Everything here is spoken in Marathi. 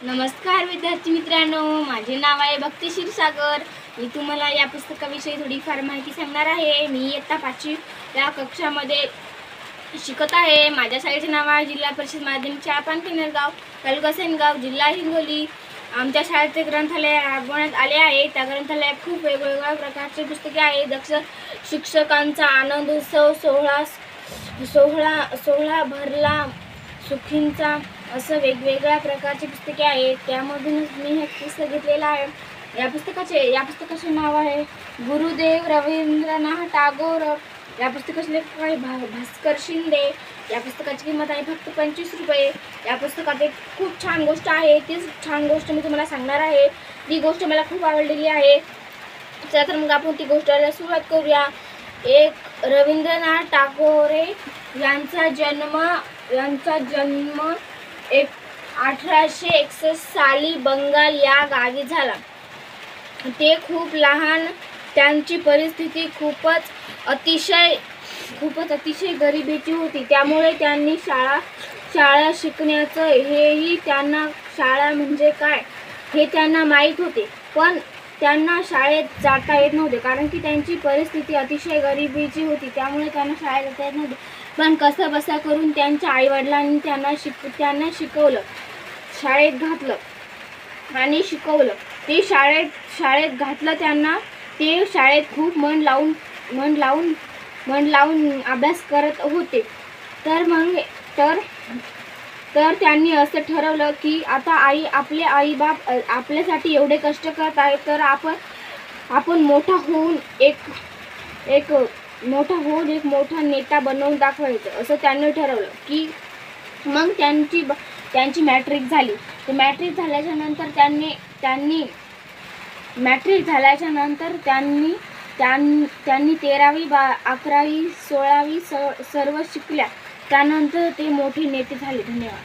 नमस्कार विद्यार्थी मित्रांनो, माझे नाव आहे भक्ती क्षीरसागर। मी तुम्हाला या पुस्तकाविषयी थोडीफार माहिती सांगणार आहे। मी इयत्ता 5वी या कक्षामध्ये शिकत आहे। माझ्या शाळेचे नाव आहे जिल्हा परिषद माध्यमिक शाळा पानखिंडगाव, तालुका सेनगाव, जिल्हा हिंगोली। आमच्या शाळेचे ग्रंथालय राबवण्यात आले आहे। त्या ग्रंथालयात खूप वेगवेगळ्या प्रकारचे पुस्तके आहेत। दक्ष शिक्षकांचा आनंद उत्सव, सोहळा भरला सुखींचा, असं वेगवेगळ्या प्रकारची पुस्तके आहेत। त्यामधूनच मी हे पुस्तक घेतलेलं आहे। या पुस्तकाचे नाव आहे गुरुदेव रवींद्रनाथ टागोर। या पुस्तकाचे लेखक आहे भास्कर शिंदे। या पुस्तकाची किंमत आहे फक्त 25 रुपये। या पुस्तकात एक खूप छान गोष्ट आहे, तीच छान गोष्ट मी तुम्हाला सांगणार आहे। ती गोष्ट मला खूप आवडलेली आहे। चला तर मग आपण ती गोष्टीला सुरुवात करूया। एक रवींद्रनाथ टागोरे यांचा जन्म 1861 साली बंगाल या गावी झाला। ते खूप लहान, त्यांची परिस्थिती खूपच अतिशय गरिबीची होती। त्यामुळे त्यांनी शाळा शिकण्याचं हेही त्यांना शाळा म्हणजे काय हे त्यांना माहीत होते, पण त्यांना शाळेत जाता येत नव्हते, कारण की त्यांची परिस्थिती अतिशय गरिबीची होती। त्यामुळे त्यांना शाळेत जाता येत नव्हते, पण कसं बसा करून त्यांच्या आईवडिलांनी त्यांना शिकवलं, शाळेत घातलं आणि शिकवलं। ते शाळेत घातलं त्यांना। ते शाळेत खूप मन लावून अभ्यास करत होते। तर त्यांनी असं ठरवलं की आता आपले आई बाप आपल्यासाठी एवढे कष्ट करत आहेत, तर आपण मोठा होऊन एक मोठा नेता बनवून दाखवायचं, असं त्यांनी ठरवलं। की मग त्यांची मॅट्रिक झाली। तर मॅट्रिक झाल्याच्या नंतर त्यांनी 13वी 11वी 16वी सर्व शिकल्या। त्यानंतर ते मोठे नेते झाले। धन्यवाद।